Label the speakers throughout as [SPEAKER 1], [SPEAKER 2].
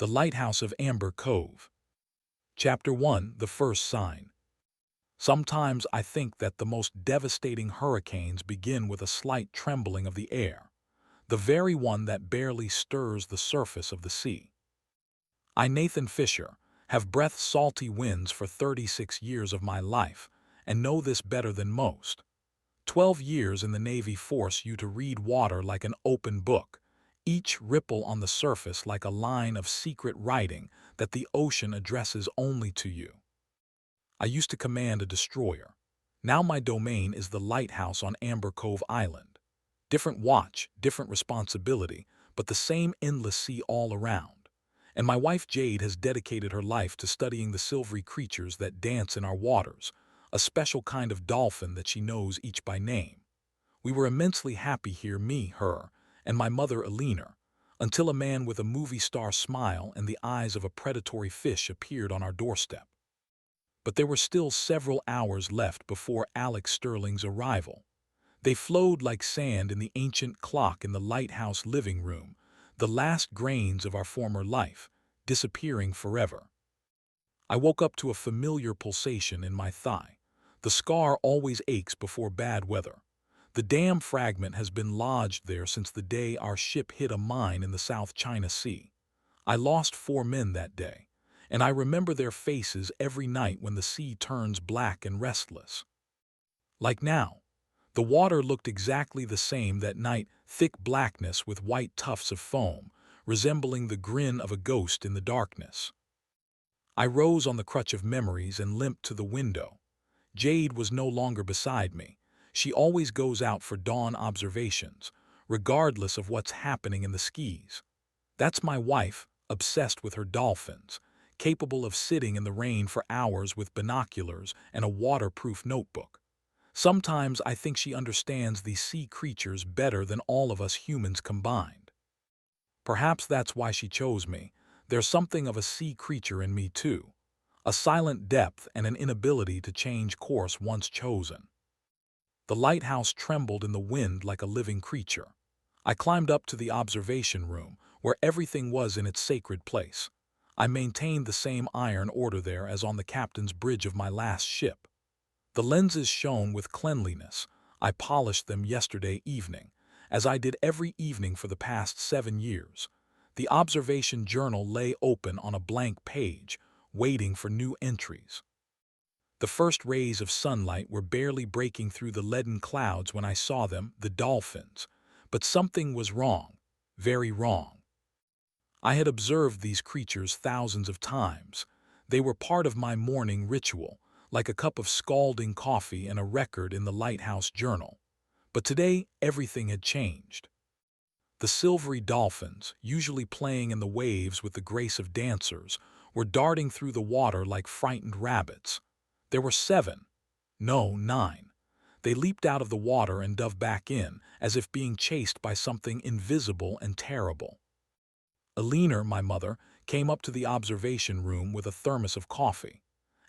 [SPEAKER 1] The Lighthouse of Amber Cove. Chapter 1. The First Sign. Sometimes I think that the most devastating hurricanes begin with a slight trembling of the air, the very one that barely stirs the surface of the sea. I, Nathan Fisher, have breathed salty winds for 36 years of my life and know this better than most. 12 years in the Navy force you to read water like an open book, each ripple on the surface like a line of secret writing that the ocean addresses only to you. I used to command a destroyer. Now my domain is the lighthouse on Amber Cove Island. Different watch, different responsibility, but the same endless sea all around. And my wife Jade has dedicated her life to studying the silvery creatures that dance in our waters, a special kind of dolphin that she knows each by name. We were immensely happy here, me, her, and my mother Alina, until a man with a movie star smile and the eyes of a predatory fish appeared on our doorstep. But there were still several hours left before Alex Sterling's arrival. They flowed like sand in the ancient clock in the lighthouse living room, the last grains of our former life, disappearing forever. I woke up to a familiar pulsation in my thigh. The scar always aches before bad weather. The damn fragment has been lodged there since the day our ship hit a mine in the South China Sea. I lost 4 men that day, and I remember their faces every night when the sea turns black and restless. Like now, the water looked exactly the same that night, thick blackness with white tufts of foam, resembling the grin of a ghost in the darkness. I rose on the crutch of memories and limped to the window. Jade was no longer beside me. She always goes out for dawn observations, regardless of what's happening in the skis. That's my wife, obsessed with her dolphins, capable of sitting in the rain for hours with binoculars and a waterproof notebook. Sometimes I think she understands these sea creatures better than all of us humans combined. Perhaps that's why she chose me. There's something of a sea creature in me too, a silent depth and an inability to change course once chosen. The lighthouse trembled in the wind like a living creature. I climbed up to the observation room, where everything was in its sacred place. I maintained the same iron order there as on the captain's bridge of my last ship. The lenses shone with cleanliness. I polished them yesterday evening, as I did every evening for the past 7 years. The observation journal lay open on a blank page, waiting for new entries. The first rays of sunlight were barely breaking through the leaden clouds when I saw them, the dolphins. But something was wrong, very wrong. I had observed these creatures thousands of times. They were part of my morning ritual, like a cup of scalding coffee and a record in the lighthouse journal. But today, everything had changed. The silvery dolphins, usually playing in the waves with the grace of dancers, were darting through the water like frightened rabbits. There were 7, no, 9. They leaped out of the water and dove back in, as if being chased by something invisible and terrible. Alina, my mother, came up to the observation room with a thermos of coffee.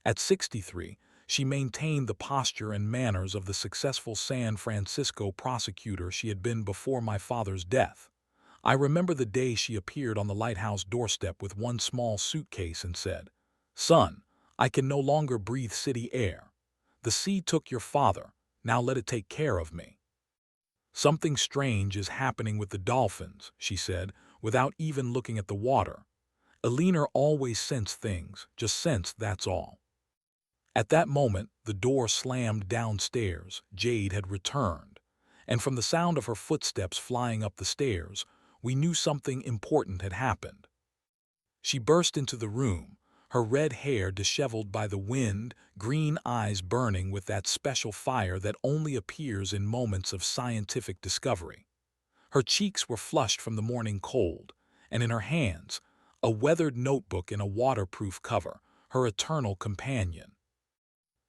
[SPEAKER 1] At 63, she maintained the posture and manners of the successful San Francisco prosecutor she had been before my father's death. I remember the day she appeared on the lighthouse doorstep with one small suitcase and said, "Son, I can no longer breathe city air. The sea took your father, now let it take care of me." "Something strange is happening with the dolphins," she said, without even looking at the water. Alina always sensed things, just sensed, that's all. At that moment, the door slammed downstairs. Jade had returned, and from the sound of her footsteps flying up the stairs, we knew something important had happened. She burst into the room, her red hair disheveled by the wind, green eyes burning with that special fire that only appears in moments of scientific discovery. Her cheeks were flushed from the morning cold, and in her hands, a weathered notebook in a waterproof cover, her eternal companion.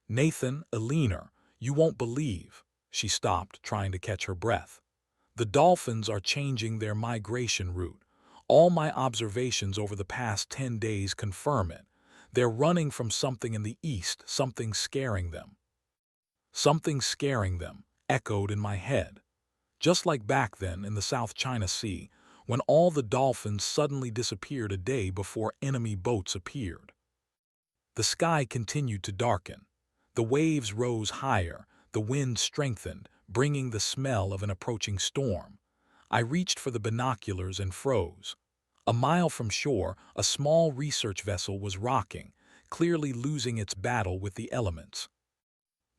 [SPEAKER 1] "Nathan, Alina, you won't believe." She stopped, trying to catch her breath. "The dolphins are changing their migration route. All my observations over the past 10 days confirm it. They're running from something in the east, something scaring them." "Something scaring them," echoed in my head. Just like back then in the South China Sea, when all the dolphins suddenly disappeared a day before enemy boats appeared. The sky continued to darken. The waves rose higher, the wind strengthened, bringing the smell of an approaching storm. I reached for the binoculars and froze. A mile from shore, a small research vessel was rocking, clearly losing its battle with the elements.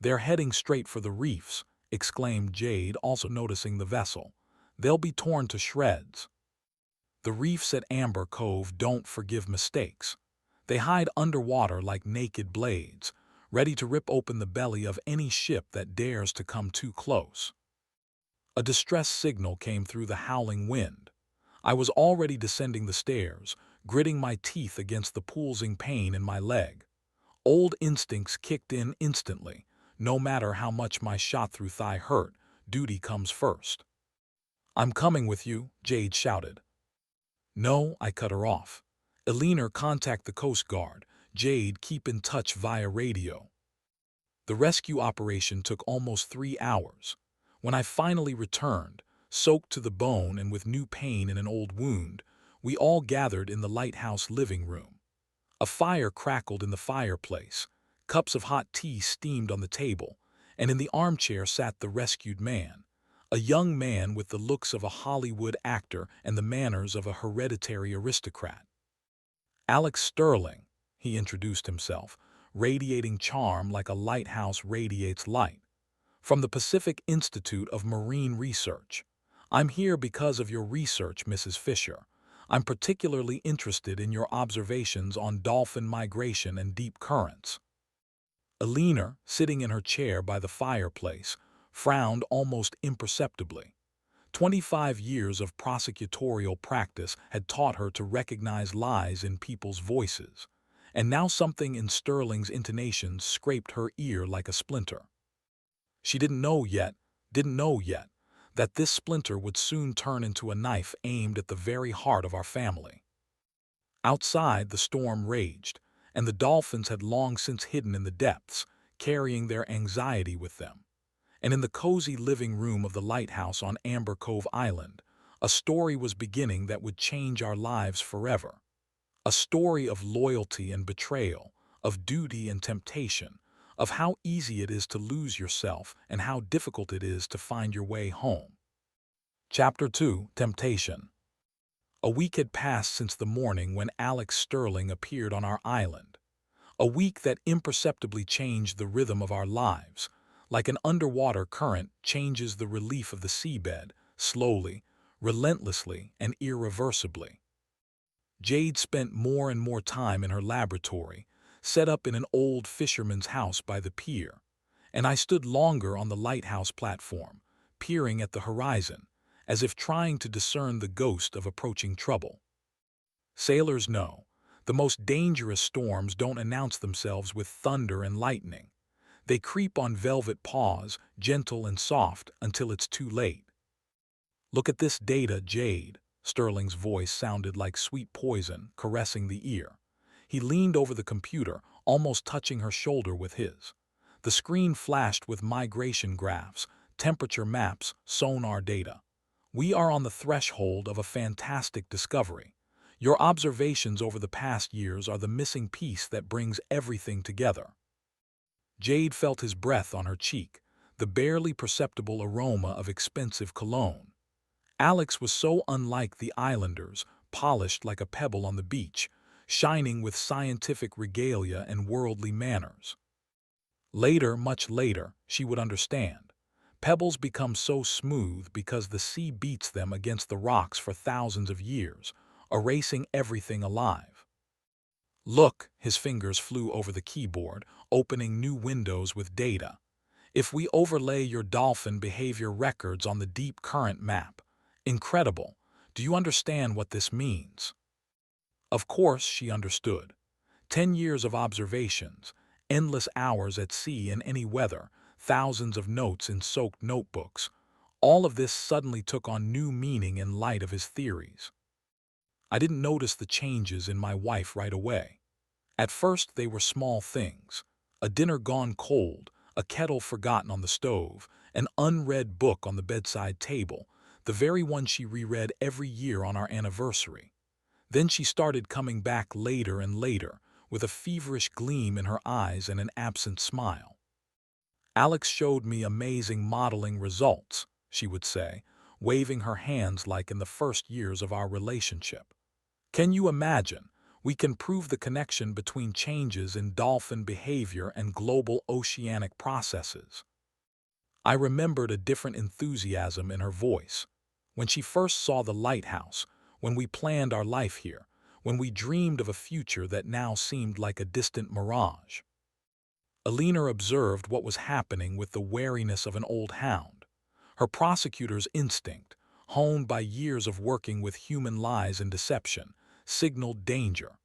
[SPEAKER 1] "They're heading straight for the reefs," exclaimed Jade, also noticing the vessel. "They'll be torn to shreds." The reefs at Amber Cove don't forgive mistakes. They hide underwater like naked blades, ready to rip open the belly of any ship that dares to come too close. A distress signal came through the howling wind. I was already descending the stairs, gritting my teeth against the pulsing pain in my leg. Old instincts kicked in instantly. No matter how much my shot-through thigh hurt, duty comes first. "I'm coming with you," Jade shouted. "No," I cut her off. "Eleanor, contact the Coast Guard. Jade, keep in touch via radio." The rescue operation took almost 3 hours. When I finally returned, soaked to the bone and with new pain in an old wound, we all gathered in the lighthouse living room. A fire crackled in the fireplace, cups of hot tea steamed on the table, and in the armchair sat the rescued man, a young man with the looks of a Hollywood actor and the manners of a hereditary aristocrat. "Alex Sterling," he introduced himself, radiating charm like a lighthouse radiates light. "From the Pacific Institute of Marine Research. I'm here because of your research, Mrs. Fisher. I'm particularly interested in your observations on dolphin migration and deep currents." Eleanor, sitting in her chair by the fireplace, frowned almost imperceptibly. 25 years of prosecutorial practice had taught her to recognize lies in people's voices, and now something in Sterling's intonations scraped her ear like a splinter. She didn't know yet, that this splinter would soon turn into a knife aimed at the very heart of our family. Outside, the storm raged, and the dolphins had long since hidden in the depths, carrying their anxiety with them. And in the cozy living room of the lighthouse on Amber Cove Island, a story was beginning that would change our lives forever. A story of loyalty and betrayal, of duty and temptation, of how easy it is to lose yourself and how difficult it is to find your way home. Chapter 2: Temptation. A week had passed since the morning when Alex Sterling appeared on our island. A week that imperceptibly changed the rhythm of our lives, like an underwater current changes the relief of the seabed, slowly, relentlessly, and irreversibly. Jade spent more and more time in her laboratory, set up in an old fisherman's house by the pier, and I stood longer on the lighthouse platform, peering at the horizon, as if trying to discern the ghost of approaching trouble. Sailors know, the most dangerous storms don't announce themselves with thunder and lightning. They creep on velvet paws, gentle and soft, until it's too late. "Look at this data, Jade." Sterling's voice sounded like sweet poison, caressing the ear. He leaned over the computer, almost touching her shoulder with his. The screen flashed with migration graphs, temperature maps, sonar data. "We are on the threshold of a fantastic discovery. Your observations over the past years are the missing piece that brings everything together." Jade felt his breath on her cheek, the barely perceptible aroma of expensive cologne. Alex was so unlike the islanders, polished like a pebble on the beach, shining with scientific regalia and worldly manners. Later, much later, she would understand. Pebbles become so smooth because the sea beats them against the rocks for thousands of years, erasing everything alive. "Look," his fingers flew over the keyboard, opening new windows with data. "If we overlay your dolphin behavior records on the deep current map, incredible. Do you understand what this means?" Of course she understood. 10 years of observations, endless hours at sea in any weather, thousands of notes in soaked notebooks. All of this suddenly took on new meaning in light of his theories. I didn't notice the changes in my wife right away. At first they were small things. A dinner gone cold, a kettle forgotten on the stove, an unread book on the bedside table. the very one she reread every year on our anniversary. Then she started coming back later and later, with a feverish gleam in her eyes and an absent smile. "Alex showed me amazing modeling results," she would say, waving her hands like in the first years of our relationship. "Can you imagine? We can prove the connection between changes in dolphin behavior and global oceanic processes." I remembered a different enthusiasm in her voice. When she first saw the lighthouse, when we planned our life here, when we dreamed of a future that now seemed like a distant mirage. Alina observed what was happening with the wariness of an old hound. Her prosecutor's instinct, honed by years of working with human lies and deception, signaled danger.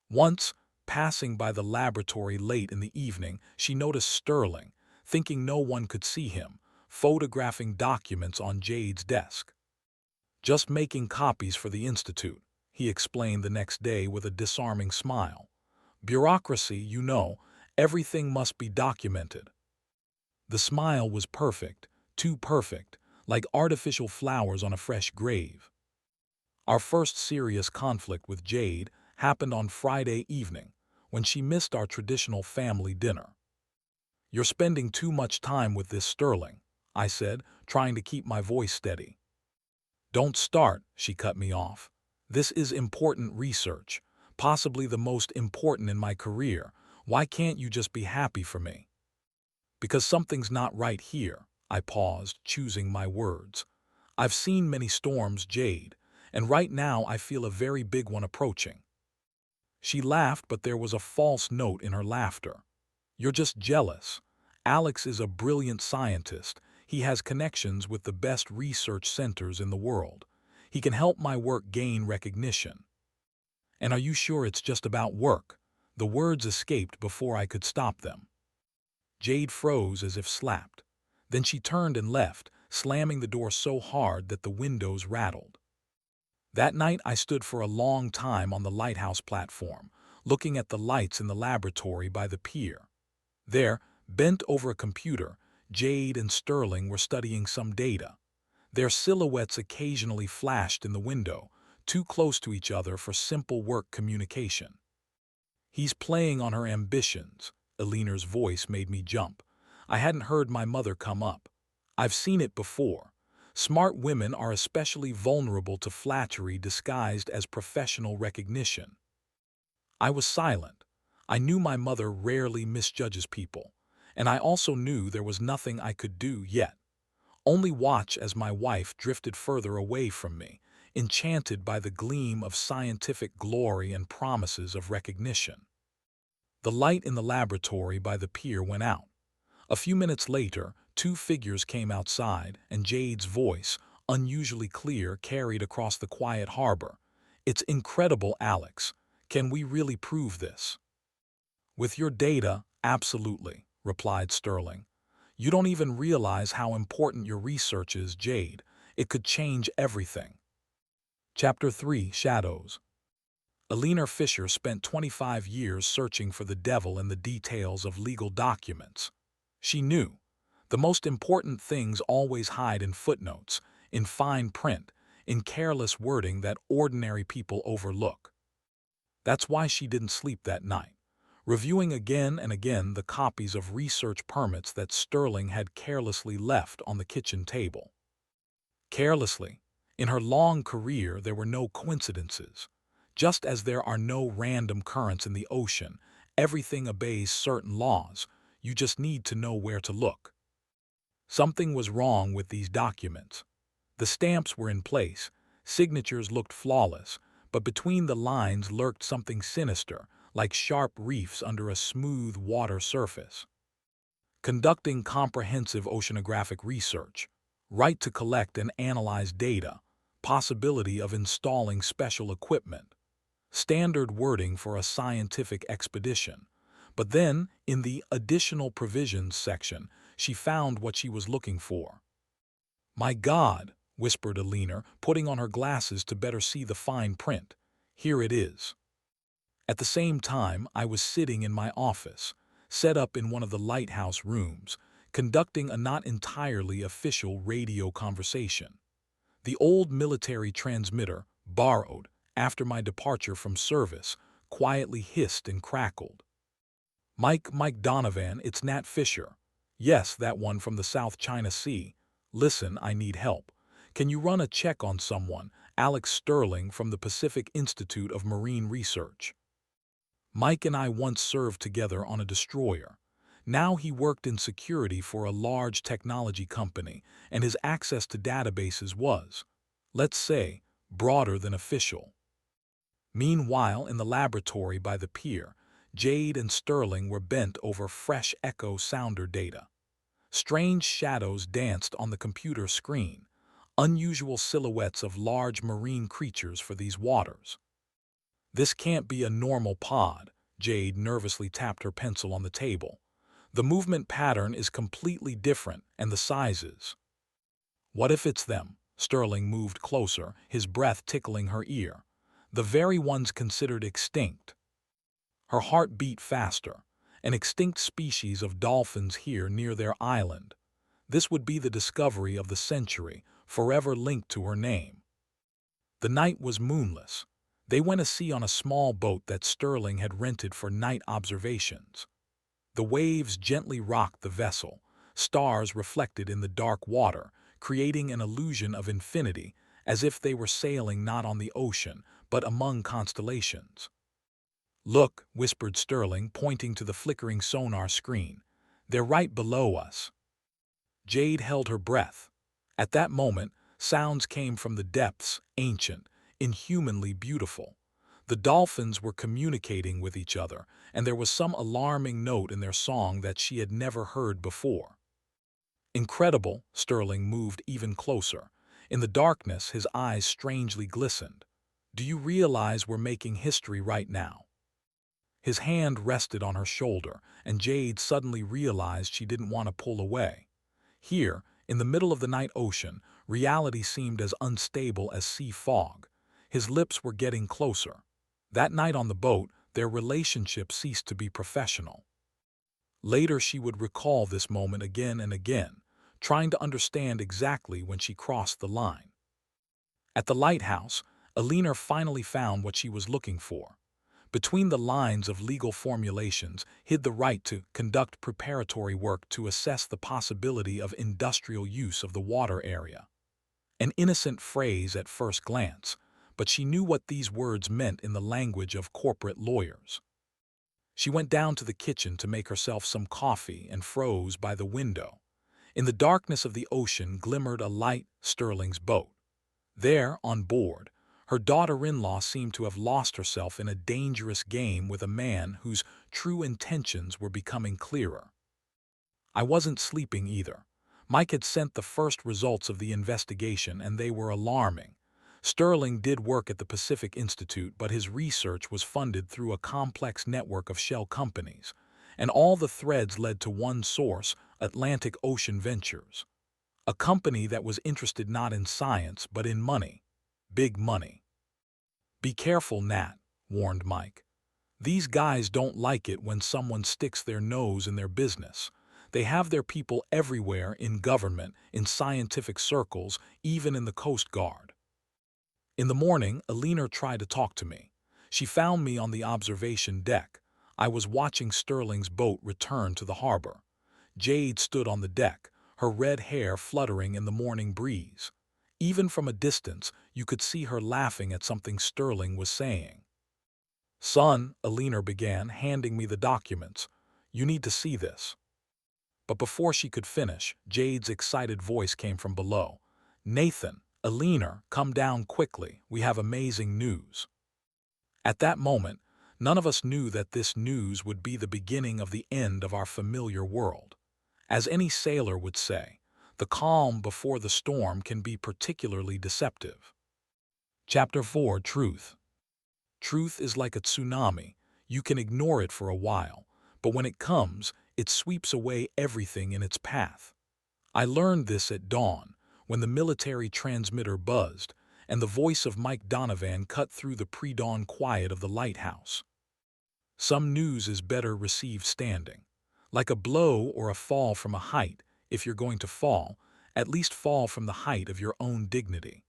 [SPEAKER 1] Once, passing by the laboratory late in the evening, she noticed Sterling, thinking no one could see him, photographing documents on Jade's desk. "Just making copies for the Institute," he explained the next day with a disarming smile. "Bureaucracy, you know, everything must be documented." The smile was perfect, too perfect, like artificial flowers on a fresh grave. Our first serious conflict with Jade happened on Friday evening, when she missed our traditional family dinner. "You're spending too much time with this Sterling," I said, trying to keep my voice steady. "Don't start," she cut me off. "This is important research, possibly the most important in my career. Why can't you just be happy for me?" "Because something's not right here," I paused, choosing my words. "I've seen many storms, Jade, and right now I feel a very big one approaching." She laughed, but there was a false note in her laughter. "You're just jealous. Alex is a brilliant scientist. He has connections with the best research centers in the world. He can help my work gain recognition." "And are you sure it's just about work?" The words escaped before I could stop them. Jade froze as if slapped. Then she turned and left, slamming the door so hard that the windows rattled. That night I stood for a long time on the lighthouse platform, looking at the lights in the laboratory by the pier. There, bent over a computer, Jade and Sterling were studying some data. Their silhouettes occasionally flashed in the window, too close to each other for simple work communication. "He's playing on her ambitions." Alina's voice made me jump. I hadn't heard my mother come up. "I've seen it before. Smart women are especially vulnerable to flattery disguised as professional recognition." I was silent. I knew my mother rarely misjudges people, and I also knew there was nothing I could do yet. Only watch as my wife drifted further away from me, enchanted by the gleam of scientific glory and promises of recognition. The light in the laboratory by the pier went out. A few minutes later, two figures came outside, and Jade's voice, unusually clear, carried across the quiet harbor. "It's incredible, Alex. Can we really prove this?" "With your data, absolutely," replied Sterling. "You don't even realize how important your research is, Jade. It could change everything." Chapter 3: Shadows. Alina Fisher spent 25 years searching for the devil in the details of legal documents. She knew the most important things always hide in footnotes, in fine print, in careless wording that ordinary people overlook. That's why she didn't sleep that night, reviewing again and again the copies of research permits that Sterling had carelessly left on the kitchen table. Carelessly. In her long career, there were no coincidences. Just as there are no random currents in the ocean, everything obeys certain laws. You just need to know where to look. Something was wrong with these documents. The stamps were in place, signatures looked flawless, but between the lines lurked something sinister, like sharp reefs under a smooth water surface. Conducting comprehensive oceanographic research, right to collect and analyze data, possibility of installing special equipment, standard wording for a scientific expedition. But then, in the additional provisions section, she found what she was looking for. "My God," whispered Alina, putting on her glasses to better see the fine print. "Here it is." At the same time, I was sitting in my office, set up in one of the lighthouse rooms, conducting a not entirely official radio conversation. The old military transmitter, borrowed after my departure from service, quietly hissed and crackled. Mike Donovan, it's Nat Fisher. Yes, that one from the South China Sea. Listen, I need help. Can you run a check on someone, Alex Sterling from the Pacific Institute of Marine Research? Mike and I once served together on a destroyer. Now he worked in security for a large technology company, and his access to databases was, let's say, broader than official. Meanwhile, in the laboratory by the pier, Jade and Sterling were bent over fresh echo sounder data. Strange shadows danced on the computer screen, unusual silhouettes of large marine creatures for these waters. This can't be a normal pod, Jade nervously tapped her pencil on the table. The movement pattern is completely different, and the sizes. What if it's them? Sterling moved closer, his breath tickling her ear. The very ones considered extinct. Her heart beat faster. An extinct species of dolphins here near their island. This would be the discovery of the century, forever linked to her name. The night was moonless. They went to sea on a small boat that Sterling had rented for night observations. The waves gently rocked the vessel, stars reflected in the dark water, creating an illusion of infinity, as if they were sailing not on the ocean, but among constellations. Look, whispered Sterling, pointing to the flickering sonar screen. They're right below us. Jade held her breath. At that moment, sounds came from the depths, ancient, inhumanly beautiful. The dolphins were communicating with each other, and there was some alarming note in their song that she had never heard before. Incredible, Sterling moved even closer. In the darkness, his eyes strangely glistened. Do you realize we're making history right now? His hand rested on her shoulder, and Jade suddenly realized she didn't want to pull away. Here, in the middle of the night ocean, reality seemed as unstable as sea fog. His lips were getting closer. That night on the boat, their relationship ceased to be professional. Later she would recall this moment again and again, trying to understand exactly when she crossed the line. At the lighthouse, Alina finally found what she was looking for. Between the lines of legal formulations hid the right to conduct preparatory work to assess the possibility of industrial use of the water area. An innocent phrase at first glance, but she knew what these words meant in the language of corporate lawyers. She went down to the kitchen to make herself some coffee and froze by the window. In the darkness of the ocean glimmered a light, Sterling's boat. There, on board, her daughter-in-law seemed to have lost herself in a dangerous game with a man whose true intentions were becoming clearer. I wasn't sleeping either. Mike had sent the first results of the investigation, and they were alarming. Sterling did work at the Pacific Institute, but his research was funded through a complex network of shell companies, and all the threads led to one source, Atlantic Ocean Ventures, a company that was interested not in science but in money. Big money. Be careful, Nat, warned Mike. These guys don't like it when someone sticks their nose in their business. They have their people everywhere, in government, in scientific circles, even in the Coast Guard. In the morning, Alina tried to talk to me. She found me on the observation deck. I was watching Sterling's boat return to the harbor. Jade stood on the deck, her red hair fluttering in the morning breeze. Even from a distance, you could see her laughing at something Sterling was saying. Son, Alina began, handing me the documents. You need to see this. But before she could finish, Jade's excited voice came from below. Nathan, Alina, come down quickly. We have amazing news. At that moment, none of us knew that this news would be the beginning of the end of our familiar world. As any sailor would say, the calm before the storm can be particularly deceptive. Chapter 4: Truth. Truth is like a tsunami. You can ignore it for a while, but when it comes, it sweeps away everything in its path. I learned this at dawn, when the military transmitter buzzed, and the voice of Mike Donovan cut through the pre-dawn quiet of the lighthouse. Some news is better received standing. Like a blow or a fall from a height, if you're going to fall, at least fall from the height of your own dignity.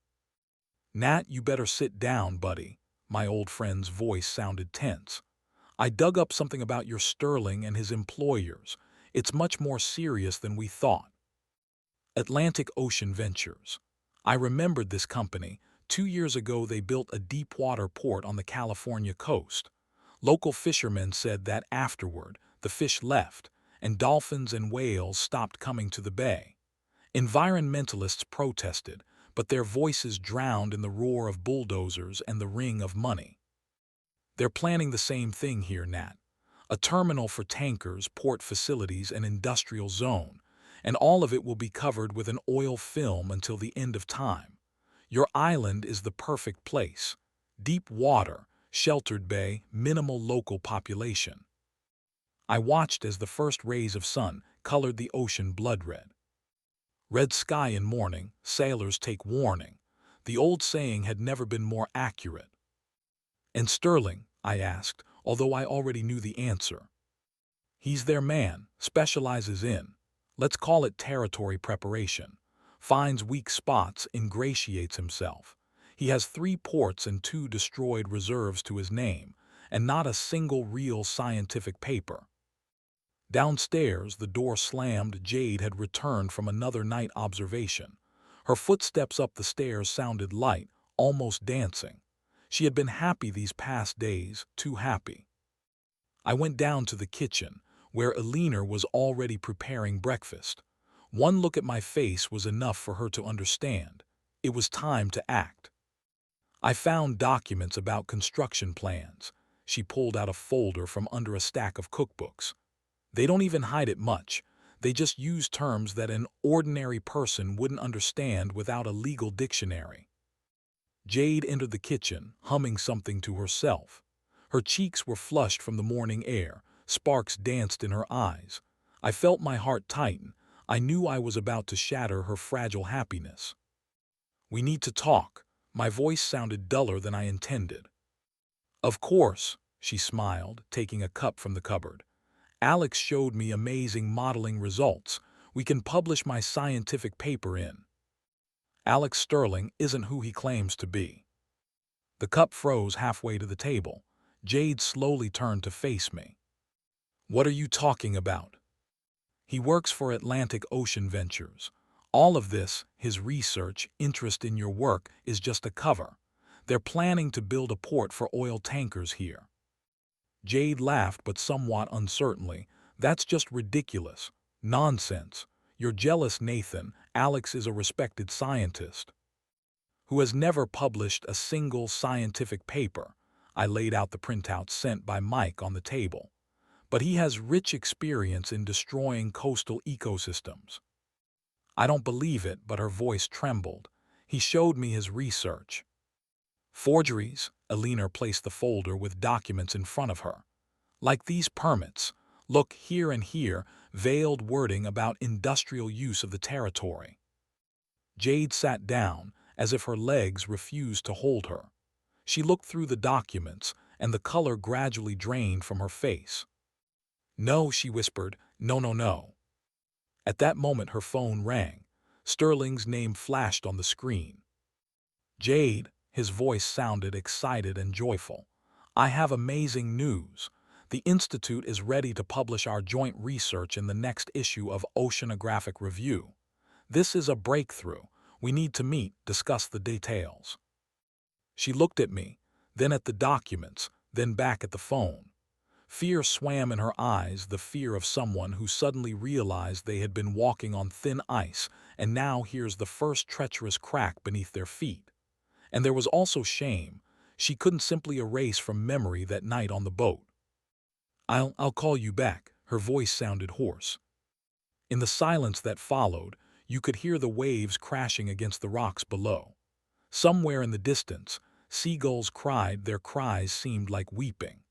[SPEAKER 1] Nat, you better sit down, buddy. My old friend's voice sounded tense. I dug up something about your Sterling and his employers. It's much more serious than we thought. Atlantic Ocean Ventures. I remembered this company. 2 years ago they built a deep-water port on the California coast. Local fishermen said that afterward, the fish left, and dolphins and whales stopped coming to the bay. Environmentalists protested, but their voices drowned in the roar of bulldozers and the ring of money. They're planning the same thing here, Nat. A terminal for tankers, port facilities, and industrial zone, and all of it will be covered with an oil film until the end of time. Your island is the perfect place. Deep water, sheltered bay, minimal local population. I watched as the first rays of sun colored the ocean blood red. Red sky in morning, sailors take warning. The old saying had never been more accurate. And Sterling, I asked, although I already knew the answer. He's their man, specializes in, let's call it territory preparation, finds weak spots, ingratiates himself. He has 3 ports and 2 destroyed reserves to his name, and not a single real scientific paper. Downstairs, the door slammed. Jade had returned from another night observation. Her footsteps up the stairs sounded light, almost dancing. She had been happy these past days, too happy. I went down to the kitchen, where Eleanor was already preparing breakfast. One look at my face was enough for her to understand. It was time to act. I found documents about construction plans. She pulled out a folder from under a stack of cookbooks. They don't even hide it much. They just use terms that an ordinary person wouldn't understand without a legal dictionary. Jade entered the kitchen, humming something to herself. Her cheeks were flushed from the morning air. Sparks danced in her eyes. I felt my heart tighten. I knew I was about to shatter her fragile happiness. "We need to talk." My voice sounded duller than I intended. "Of course," she smiled, taking a cup from the cupboard. "Alex showed me amazing modeling results. We can publish my scientific paper in." Alex Sterling isn't who he claims to be. The cup froze halfway to the table. Jade slowly turned to face me. "What are you talking about?" "He works for Atlantic Ocean Ventures. All of this, his research, interest in your work, is just a cover. They're planning to build a port for oil tankers here." Jade laughed, but somewhat uncertainly. "That's just ridiculous. Nonsense. You're jealous, Nathan. Alex is a respected scientist who has never published a single scientific paper." I laid out the printouts sent by Mike on the table. "But he has rich experience in destroying coastal ecosystems." I don't believe it, but her voice trembled. "He showed me his research." "Forgeries?" Eleanor placed the folder with documents in front of her. "Like these permits. Look, here and here, veiled wording about industrial use of the territory." Jade sat down, as if her legs refused to hold her. She looked through the documents, and the color gradually drained from her face. "No," she whispered. "No, no, no." At that moment her phone rang. Sterling's name flashed on the screen. "Jade," his voice sounded excited and joyful. "I have amazing news. The Institute is ready to publish our joint research in the next issue of Oceanographic Review. This is a breakthrough. We need to meet, discuss the details." She looked at me, then at the documents, then back at the phone. Fear swam in her eyes, the fear of someone who suddenly realized they had been walking on thin ice and now hears the first treacherous crack beneath their feet. And there was also shame. She couldn't simply erase from memory that night on the boat. I'll call you back." Her voice sounded hoarse. In the silence that followed, you could hear the waves crashing against the rocks below. Somewhere in the distance, seagulls cried. Their cries seemed like weeping.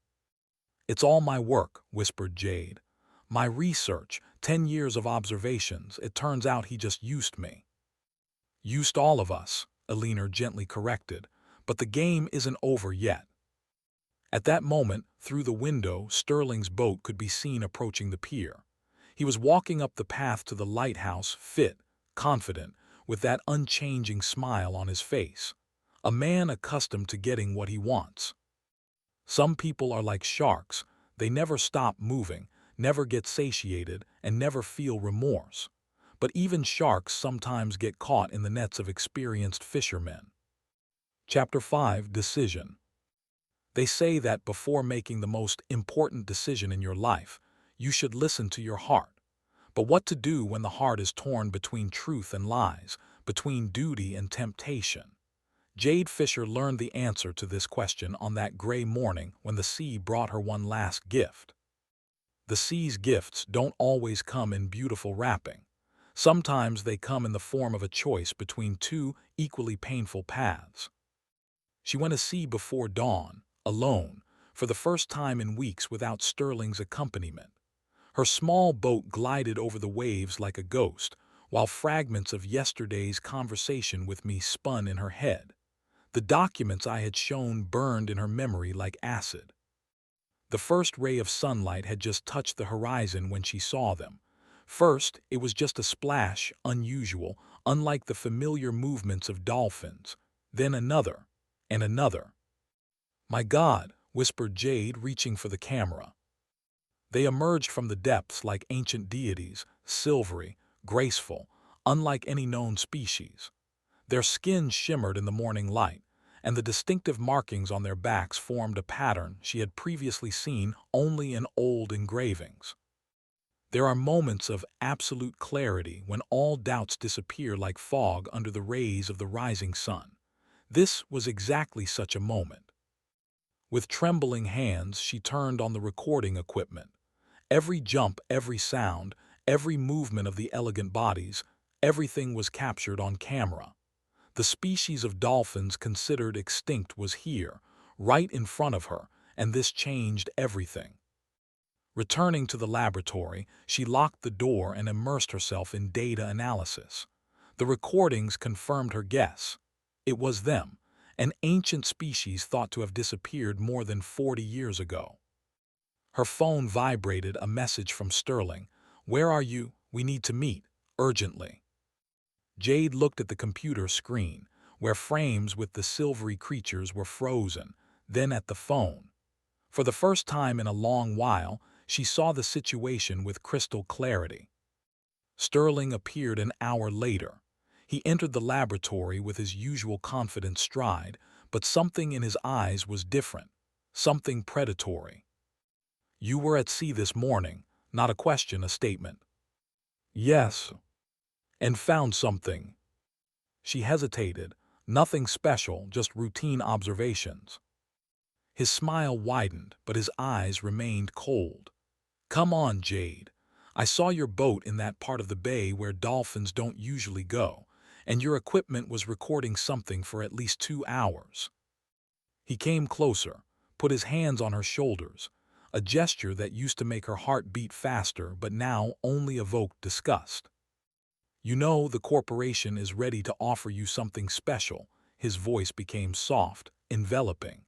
[SPEAKER 1] "It's all my work," whispered Jade. "My research, 10 years of observations. It turns out he just used me." "Used all of us," Eleanor gently corrected. "But the game isn't over yet." At that moment, through the window, Sterling's boat could be seen approaching the pier. He was walking up the path to the lighthouse, fit, confident, with that unchanging smile on his face. a man accustomed to getting what he wants. Some people are like sharks. They never stop moving, never get satiated, and never feel remorse. But even sharks sometimes get caught in the nets of experienced fishermen. Chapter 5: Decision. They say that before making the most important decision in your life, you should listen to your heart. But what to do when the heart is torn between truth and lies, between duty and temptation? Jade Fisher learned the answer to this question on that gray morning when the sea brought her one last gift. The sea's gifts don't always come in beautiful wrapping. Sometimes they come in the form of a choice between two equally painful paths. She went to sea before dawn, alone, for the first time in weeks without Sterling's accompaniment. Her small boat glided over the waves like a ghost, while fragments of yesterday's conversation with me spun in her head. The documents I had shown burned in her memory like acid. The first ray of sunlight had just touched the horizon when she saw them. First, it was just a splash, unusual, unlike the familiar movements of dolphins. Then another, and another. "My God," whispered Jade, reaching for the camera. They emerged from the depths like ancient deities, silvery, graceful, unlike any known species. Their skins shimmered in the morning light, and the distinctive markings on their backs formed a pattern she had previously seen only in old engravings. There are moments of absolute clarity when all doubts disappear like fog under the rays of the rising sun. This was exactly such a moment. With trembling hands, she turned on the recording equipment. Every jump, every sound, every movement of the elegant bodies, everything was captured on camera. The species of dolphins considered extinct was here, right in front of her, and this changed everything. Returning to the laboratory, she locked the door and immersed herself in data analysis. The recordings confirmed her guess. It was them, an ancient species thought to have disappeared more than 40 years ago. Her phone vibrated, a message from Sterling. "Where are you? We need to meet, urgently." Jade looked at the computer screen, where frames with the silvery creatures were frozen, then at the phone. For the first time in a long while, she saw the situation with crystal clarity. Sterling appeared an hour later. He entered the laboratory with his usual confident stride, but something in his eyes was different, something predatory. "You were at sea this morning," not a question, a statement. "Yes." "And found something." She hesitated. Nothing special, just routine observations. His smile widened, but his eyes remained cold. "Come on, Jade. I saw your boat in that part of the bay where dolphins don't usually go, and your equipment was recording something for at least 2 hours." He came closer, put his hands on her shoulders, a gesture that used to make her heart beat faster but now only evoked disgust. "You know the corporation is ready to offer you something special." His voice became soft, enveloping.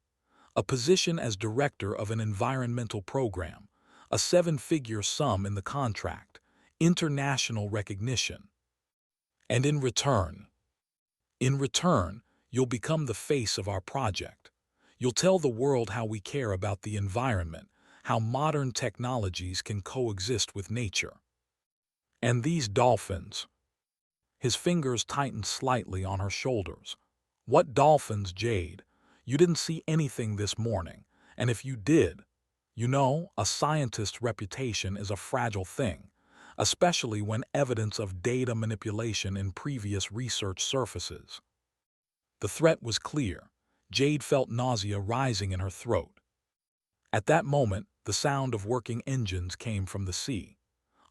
[SPEAKER 1] "A position as director of an environmental program, a 7-figure sum in the contract, international recognition. And in return, you'll become the face of our project. You'll tell the world how we care about the environment, how modern technologies can coexist with nature. And these dolphins." His fingers tightened slightly on her shoulders. "What dolphins, Jade? You didn't see anything this morning, and if you did, a scientist's reputation is a fragile thing, especially when evidence of data manipulation in previous research surfaces." The threat was clear. Jade felt nausea rising in her throat. At that moment, the sound of working engines came from the sea.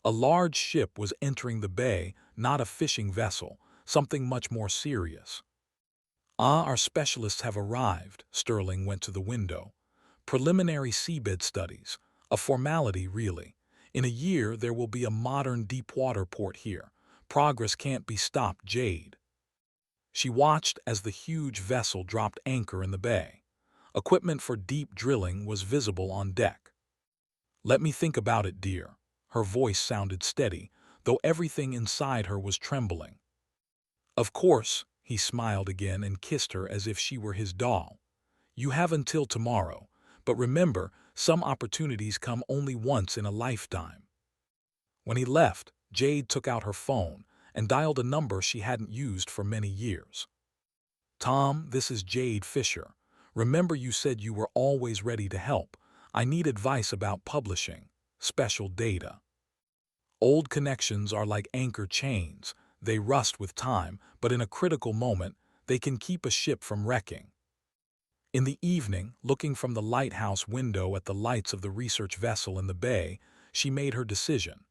[SPEAKER 1] A large ship was entering the bay, not a fishing vessel, something much more serious. "Ah, our specialists have arrived." Sterling went to the window. "Preliminary seabed studies. A formality, really. In a year, there will be a modern deep-water port here. Progress can't be stopped, Jade." She watched as the huge vessel dropped anchor in the bay. Equipment for deep drilling was visible on deck. "Let me think about it, dear." Her voice sounded steady, though everything inside her was trembling. "Of course," He smiled again and kissed her as if she were his doll. You have until tomorrow, but remember, some opportunities come only once in a lifetime. When he left, Jade took out her phone and dialed a number she hadn't used for many years. Tom, this is Jade Fisher. Remember you said you were always ready to help. I need advice about publishing. Special data. Old connections are like anchor chains. They rust with time, but in a critical moment, they can keep a ship from wrecking. In the evening, looking from the lighthouse window at the lights of the research vessel in the bay, she made her decision.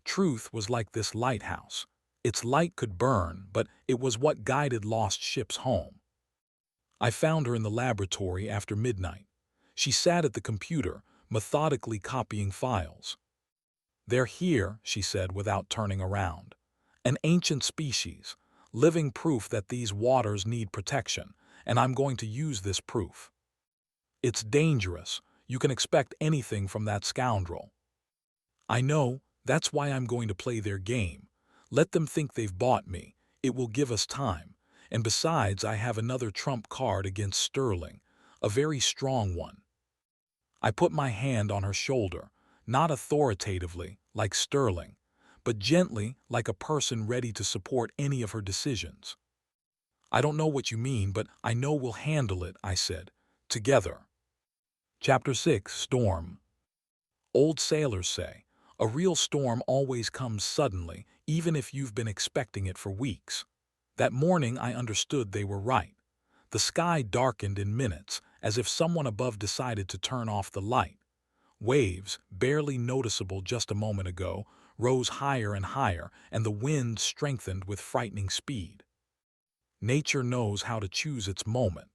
[SPEAKER 1] Truth was like this lighthouse. Its light could burn, but it was what guided lost ships home. I found her in the laboratory after midnight. She sat at the computer, methodically copying files. They're here, she said without turning around. An ancient species, living proof that these waters need protection, and I'm going to use this proof. It's dangerous. You can expect anything from that scoundrel. I know, that's why I'm going to play their game. Let them think they've bought me. It will give us time. And besides, I have another trump card against Sterling, a very strong one. I put my hand on her shoulder, not authoritatively, like Sterling, but gently, like a person ready to support any of her decisions. I don't know what you mean, but I know we'll handle it, I said. Together. Chapter 6, Storm. Old sailors say, a real storm always comes suddenly, even if you've been expecting it for weeks. That morning I understood they were right. The sky darkened in minutes, as if someone above decided to turn off the light. Waves, barely noticeable just a moment ago, rose higher and higher, and the wind strengthened with frightening speed. Nature knows how to choose its moment,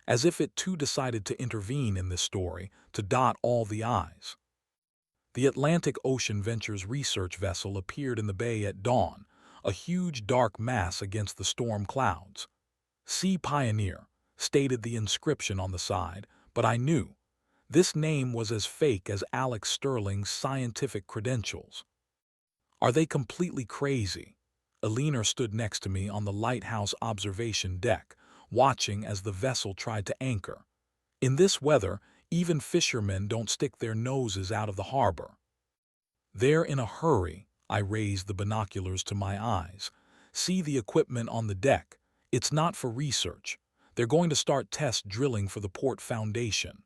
[SPEAKER 1] as if it too decided to intervene in this story, to dot all the I's. The Atlantic Ocean Ventures research vessel appeared in the bay at dawn, a huge dark mass against the storm clouds. Sea Pioneer, stated the inscription on the side, but I knew. This name was as fake as Alex Sterling's scientific credentials. Are they completely crazy? Alina stood next to me on the lighthouse observation deck, watching as the vessel tried to anchor. In this weather, even fishermen don't stick their noses out of the harbor. They're in a hurry. I raised the binoculars to my eyes. See the equipment on the deck. It's not for research. They're going to start test drilling for the port foundation.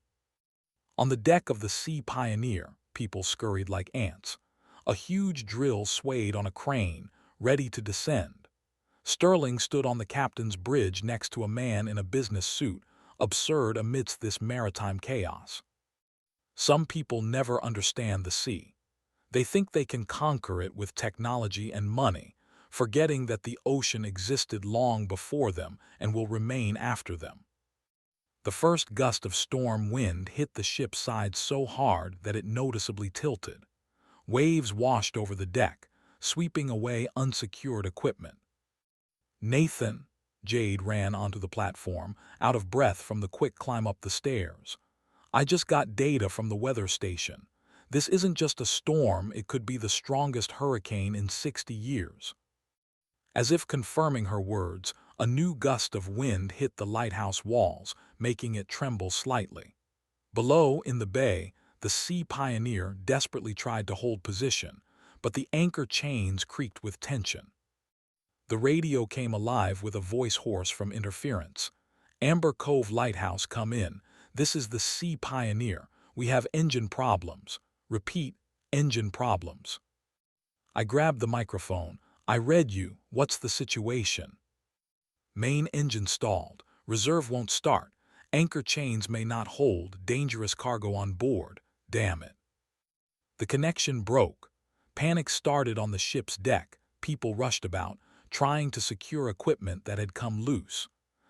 [SPEAKER 1] On the deck of the Sea Pioneer, people scurried like ants. A huge drill swayed on a crane, ready to descend. Sterling stood on the captain's bridge next to a man in a business suit, absurd amidst this maritime chaos. Some people never understand the sea. They think they can conquer it with technology and money, forgetting that the ocean existed long before them and will remain after them. The first gust of storm wind hit the ship's side so hard that it noticeably tilted. Waves washed over the deck, sweeping away unsecured equipment. Nathan, Jade ran onto the platform, out of breath from the quick climb up the stairs. I just got data from the weather station. This isn't just a storm, it could be the strongest hurricane in 60 years. As if confirming her words, a new gust of wind hit the lighthouse walls, making it tremble slightly. Below, in the bay, the Sea Pioneer desperately tried to hold position, but the anchor chains creaked with tension. The radio came alive with a voice hoarse from interference. Amber Cove Lighthouse, come in. This is the Sea Pioneer. We have engine problems. Repeat, engine problems. I grabbed the microphone. I read you. What's the situation? Main engine stalled. Reserve won't start. Anchor chains may not hold. Dangerous cargo on board. Damn it. The connection broke. Panic started on the ship's deck. People rushed about, trying to secure equipment that had come loose.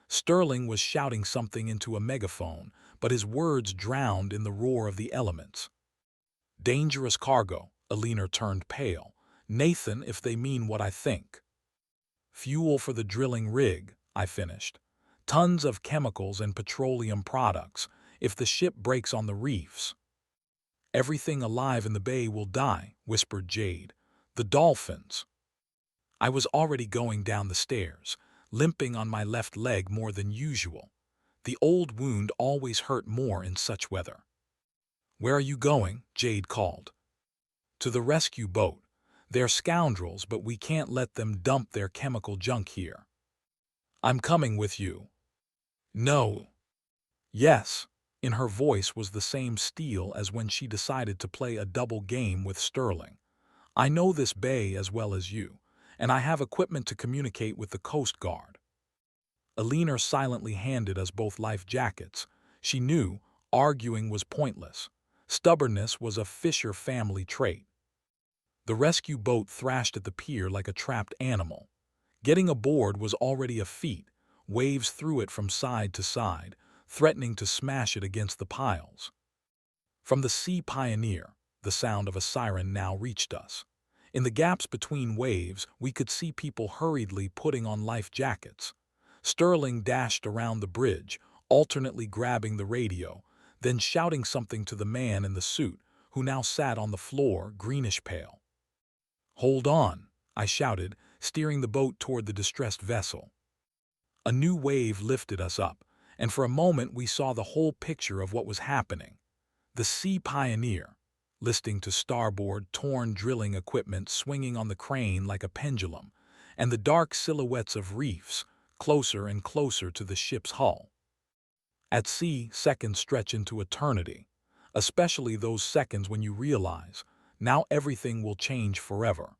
[SPEAKER 1] Sterling was shouting something into a megaphone, but his words drowned in the roar of the elements. Dangerous cargo. Alina turned pale. Nathan, if they mean what I think. Fuel for the drilling rig, I finished. Tons of chemicals and petroleum products, if the ship breaks on the reefs. Everything alive in the bay will die, whispered Jade. The dolphins. I was already going down the stairs. limping on my left leg more than usual. The old wound always hurt more in such weather. "Where are you going?" Jade called. "To the rescue boat. They're scoundrels, but we can't let them dump their chemical junk here." "I'm coming with you." "No." "Yes." In her voice was the same steel as when she decided to play a double game with Sterling. "I know this bay as well as you, and I have equipment to communicate with the Coast Guard." Alina silently handed us both life jackets. She knew arguing was pointless. Stubbornness was a Fisher family trait. The rescue boat thrashed at the pier like a trapped animal. Getting aboard was already a feat. Waves threw it from side to side, threatening to smash it against the piles. From the Sea Pioneer, the sound of a siren now reached us. In the gaps between waves, we could see people hurriedly putting on life jackets. Sterling dashed around the bridge, alternately grabbing the radio, then shouting something to the man in the suit, who now sat on the floor, greenish pale. "Hold on," I shouted, steering the boat toward the distressed vessel. A new wave lifted us up, and for a moment we saw the whole picture of what was happening. The Sea Pioneer, listing to starboard, torn drilling equipment swinging on the crane like a pendulum, and the dark silhouettes of reefs, closer and closer to the ship's hull. At sea, seconds stretch into eternity, especially those seconds when you realize, now everything will change forever.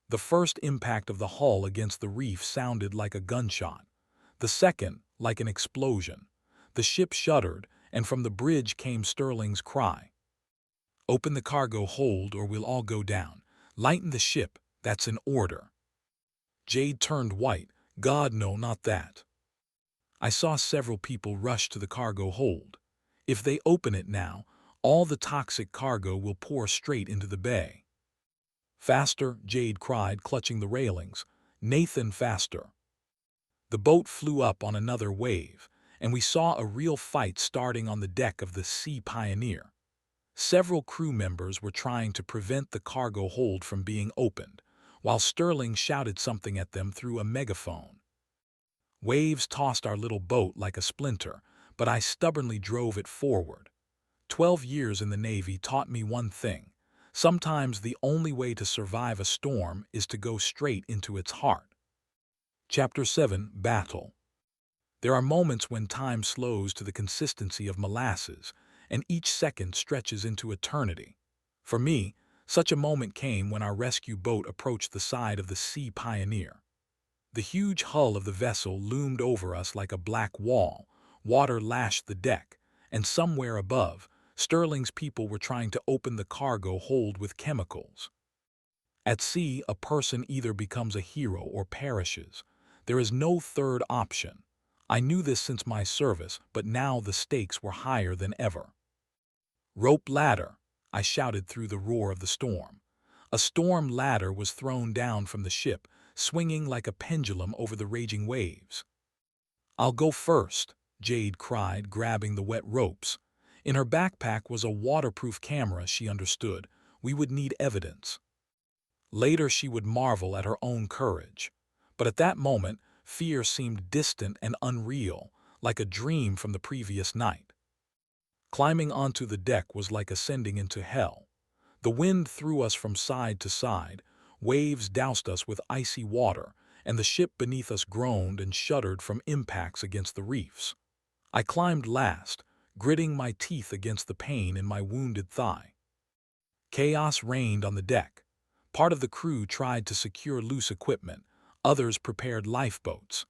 [SPEAKER 1] The first impact of the hull against the reef sounded like a gunshot. The second, like an explosion. The ship shuddered, and from the bridge came Sterling's cry. "Open the cargo hold or we'll all go down. Lighten the ship, that's an order." Jade turned white. "God, no, not that." I saw several people rush to the cargo hold. If they open it now, all the toxic cargo will pour straight into the bay. "Faster," Jade cried, clutching the railings. "Nathan, faster." The boat flew up on another wave, and we saw a real fight starting on the deck of the Sea Pioneer. Several crew members were trying to prevent the cargo hold from being opened, while Sterling shouted something at them through a megaphone. Waves tossed our little boat like a splinter, but I stubbornly drove it forward. 12 years in the Navy taught me one thing. Sometimes the only way to survive a storm is to go straight into its heart. Chapter 7: Battle. There are moments when time slows to the consistency of molasses, and each second stretches into eternity. For me, such a moment came when our rescue boat approached the side of the Sea Pioneer. The huge hull of the vessel loomed over us like a black wall, water lashed the deck, and somewhere above, Sterling's people were trying to open the cargo hold with chemicals. At sea, a person either becomes a hero or perishes. There is no third option. I knew this since my service, but now the stakes were higher than ever. "Rope ladder," I shouted through the roar of the storm. A storm ladder was thrown down from the ship, swinging like a pendulum over the raging waves. "I'll go first," Jade cried, grabbing the wet ropes. In her backpack was a waterproof camera, she understood. We would need evidence. Later she would marvel at her own courage. But at that moment, fear seemed distant and unreal, like a dream from the previous night. Climbing onto the deck was like ascending into hell. The wind threw us from side to side, waves doused us with icy water, and the ship beneath us groaned and shuddered from impacts against the reefs. I climbed last, gritting my teeth against the pain in my wounded thigh. Chaos reigned on the deck. Part of the crew tried to secure loose equipment, others prepared lifeboats.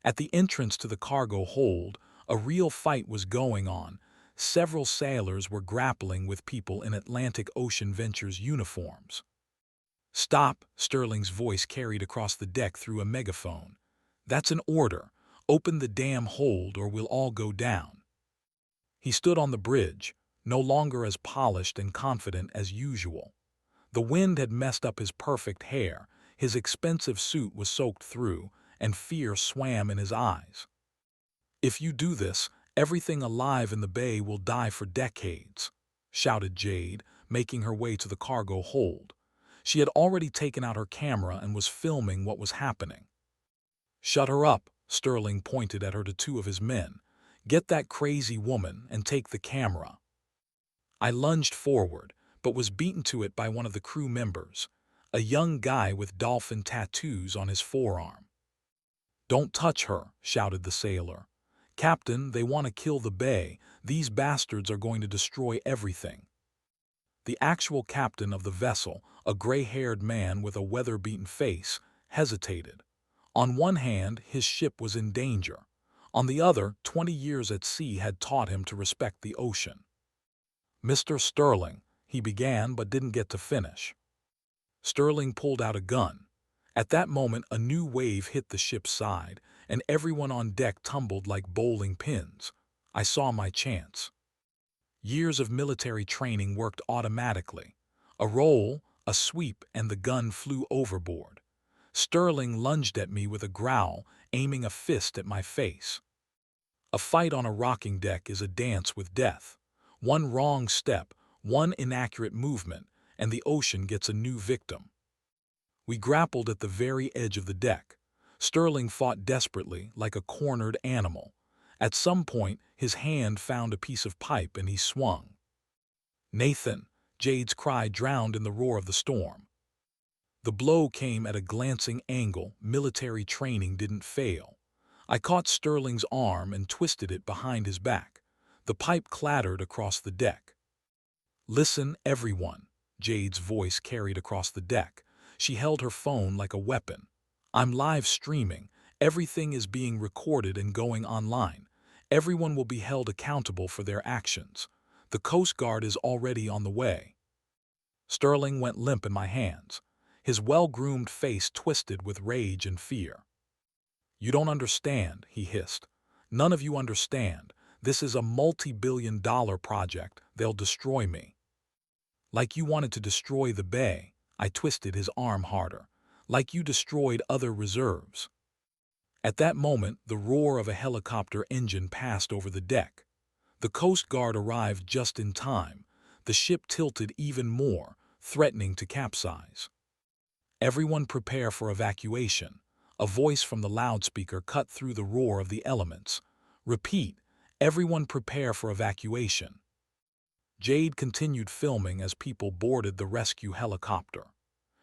[SPEAKER 1] At the entrance to the cargo hold, a real fight was going on. Several sailors were grappling with people in Atlantic Ocean Ventures uniforms. "Stop," Sterling's voice carried across the deck through a megaphone. "That's an order. Open the damn hold or we'll all go down." He stood on the bridge, no longer as polished and confident as usual. The wind had messed up his perfect hair, his expensive suit was soaked through, and fear swam in his eyes. "If you do this, everything alive in the bay will die for decades," shouted Jade, making her way to the cargo hold. She had already taken out her camera and was filming what was happening. "Shut her up," Sterling pointed at her to two of his men. "Get that crazy woman and take the camera." I lunged forward, but was beaten to it by one of the crew members, a young guy with dolphin tattoos on his forearm. "Don't touch her," shouted the sailor. "Captain, they want to kill the bay. These bastards are going to destroy everything." The actual captain of the vessel, a gray-haired man with a weather-beaten face, hesitated. On one hand, his ship was in danger. On the other, 20 years at sea had taught him to respect the ocean. "Mr. Sterling," he began but didn't get to finish. Sterling pulled out a gun. At that moment, a new wave hit the ship's side, and everyone on deck tumbled like bowling pins. I saw my chance. Years of military training worked automatically. A roll, a sweep, and the gun flew overboard. Sterling lunged at me with a growl, aiming a fist at my face. A fight on a rocking deck is a dance with death. One wrong step, one inaccurate movement, and the ocean gets a new victim. We grappled at the very edge of the deck. Sterling fought desperately, like a cornered animal. At some point, his hand found a piece of pipe and he swung. "Nathan!" Jade's cry drowned in the roar of the storm. The blow came at a glancing angle. Military training didn't fail. I caught Sterling's arm and twisted it behind his back. The pipe clattered across the deck. "Listen, everyone," Jade's voice carried across the deck. She held her phone like a weapon. "I'm live streaming. Everything is being recorded and going online. Everyone will be held accountable for their actions. The Coast Guard is already on the way." Sterling went limp in my hands. His well-groomed face twisted with rage and fear. "You don't understand," he hissed. "None of you understand. This is a multi-billion-dollar project. They'll destroy me." "Like you wanted to destroy the bay." I twisted his arm harder. "Like you destroyed other reserves." At that moment, the roar of a helicopter engine passed over the deck. The Coast Guard arrived just in time. The ship tilted even more, threatening to capsize. "Everyone prepare for evacuation." A voice from the loudspeaker cut through the roar of the elements. "Repeat, everyone prepare for evacuation." Jade continued filming as people boarded the rescue helicopter.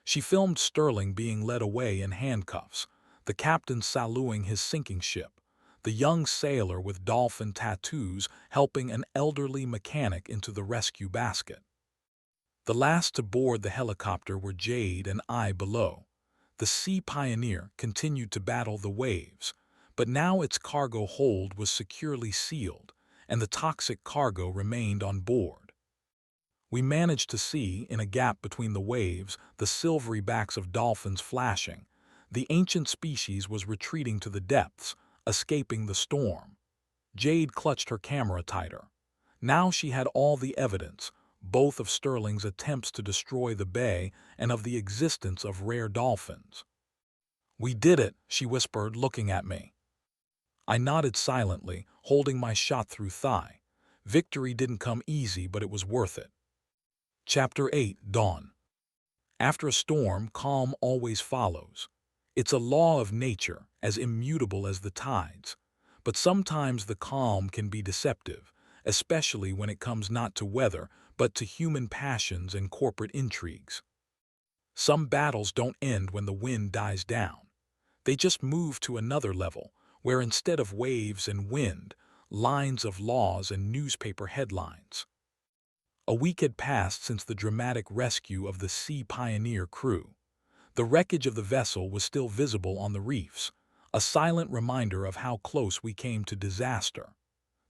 [SPEAKER 1] She filmed Sterling being led away in handcuffs, the captain saluting his sinking ship, the young sailor with dolphin tattoos helping an elderly mechanic into the rescue basket. The last to board the helicopter were Jade and I below. The Sea Pioneer continued to battle the waves, but now its cargo hold was securely sealed, and the toxic cargo remained on board. We managed to see, in a gap between the waves, the silvery backs of dolphins flashing. The ancient species was retreating to the depths, escaping the storm. Jade clutched her camera tighter. Now she had all the evidence, both of Sterling's attempts to destroy the bay and of the existence of rare dolphins. "We did it," she whispered, looking at me. I nodded silently, holding my shot-through thigh. Victory didn't come easy, but it was worth it. Chapter 8: Dawn. After a storm, calm always follows. It's a law of nature, as immutable as the tides. But sometimes the calm can be deceptive, especially when it comes not to weather, but to human passions and corporate intrigues. Some battles don't end when the wind dies down. They just move to another level, where instead of waves and wind, lines of laws and newspaper headlines. A week had passed since the dramatic rescue of the Sea Pioneer crew. The wreckage of the vessel was still visible on the reefs, a silent reminder of how close we came to disaster.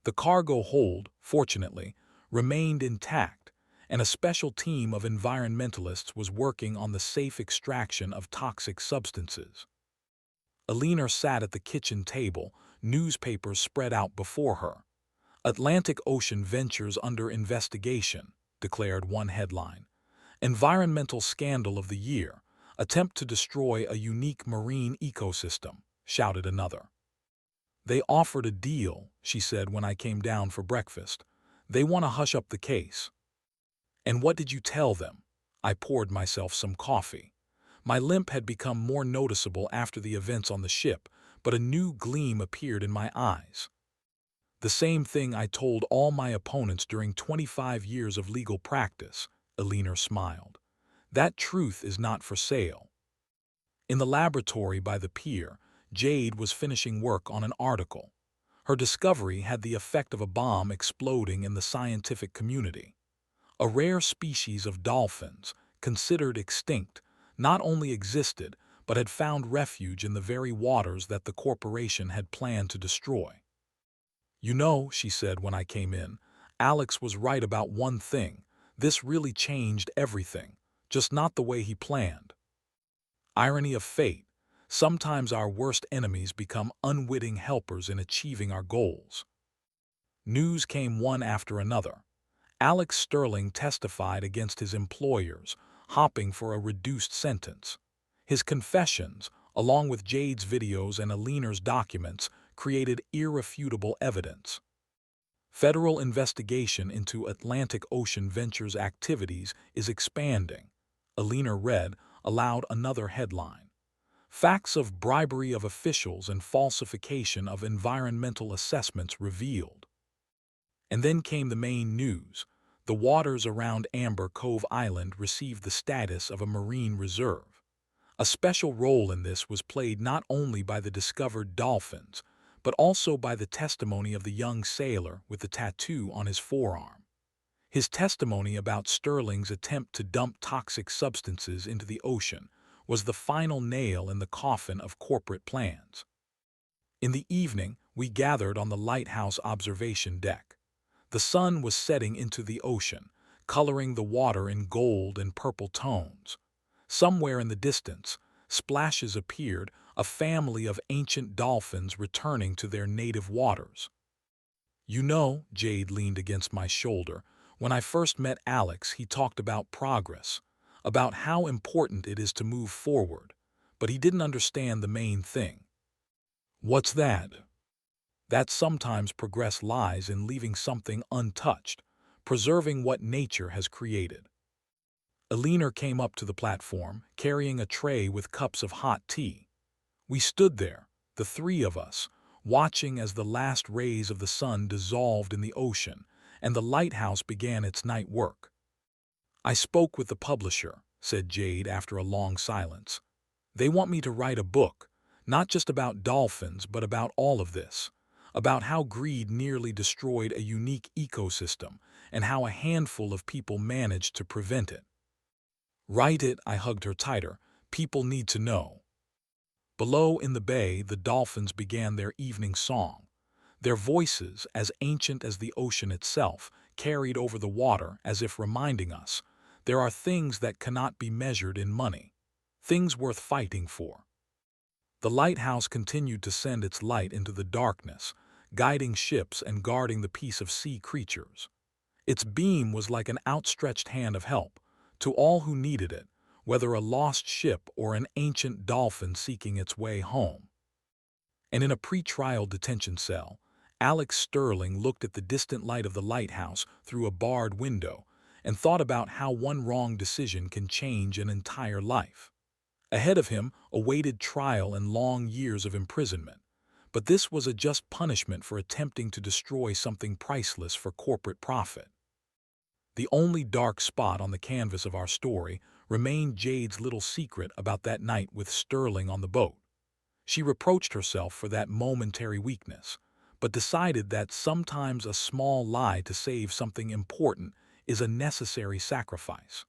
[SPEAKER 1] The cargo hold, fortunately, remained intact, and a special team of environmentalists was working on the safe extraction of toxic substances. Alina sat at the kitchen table, newspapers spread out before her. "Atlantic Ocean Ventures Under Investigation," declared one headline. "Environmental Scandal of the Year. Attempt to Destroy a Unique Marine Ecosystem," shouted another. "They offered a deal," she said when I came down for breakfast. "They want to hush up the case." "And what did you tell them?" I poured myself some coffee. My limp had become more noticeable after the events on the ship, but a new gleam appeared in my eyes. The same thing I told all my opponents during 25 years of legal practice, Alina smiled. That truth is not for sale. In the laboratory by the pier, Jade was finishing work on an article. Her discovery had the effect of a bomb exploding in the scientific community. A rare species of dolphins, considered extinct, not only existed, but had found refuge in the very waters that the corporation had planned to destroy. "You know," she said when I came in, "Alex was right about one thing. This really changed everything, just not the way he planned." Irony of fate. Sometimes our worst enemies become unwitting helpers in achieving our goals. News came one after another. Alex Sterling testified against his employers, hopping for a reduced sentence. His confessions, along with Jade's videos and Alina's documents, created irrefutable evidence. Federal investigation into Atlantic Ocean Ventures activities is expanding. Alina read aloud another headline. Facts of bribery of officials and falsification of environmental assessments revealed. And then came the main news. The waters around Amber Cove Island received the status of a marine reserve. A special role in this was played not only by the discovered dolphins, but also by the testimony of the young sailor with the tattoo on his forearm. His testimony about Sterling's attempt to dump toxic substances into the ocean was the final nail in the coffin of corporate plans. In the evening, we gathered on the lighthouse observation deck. The sun was setting into the ocean, coloring the water in gold and purple tones. Somewhere in the distance, splashes appeared, a family of ancient dolphins returning to their native waters. "You know," Jade leaned against my shoulder, "when I first met Alex, he talked about progress, about how important it is to move forward, but he didn't understand the main thing." "What's that?" "That sometimes progress lies in leaving something untouched, preserving what nature has created." Alina came up to the platform, carrying a tray with cups of hot tea. We stood there, the three of us, watching as the last rays of the sun dissolved in the ocean and the lighthouse began its night work. "I spoke with the publisher," said Jade after a long silence. "They want me to write a book, not just about dolphins, but about all of this, about how greed nearly destroyed a unique ecosystem and how a handful of people managed to prevent it." "Write it," I hugged her tighter. "People need to know." Below in the bay, the dolphins began their evening song. Their voices, as ancient as the ocean itself, carried over the water as if reminding us, there are things that cannot be measured in money, things worth fighting for. The lighthouse continued to send its light into the darkness, guiding ships and guarding the peace of sea creatures. Its beam was like an outstretched hand of help to all who needed it, whether a lost ship or an ancient dolphin seeking its way home. And in a pre-trial detention cell, Alex Sterling looked at the distant light of the lighthouse through a barred window and thought about how one wrong decision can change an entire life. Ahead of him awaited trial and long years of imprisonment, but this was a just punishment for attempting to destroy something priceless for corporate profit. The only dark spot on the canvas of our story remained Jade's little secret about that night with Sterling on the boat. She reproached herself for that momentary weakness, but decided that sometimes a small lie to save something important is a necessary sacrifice.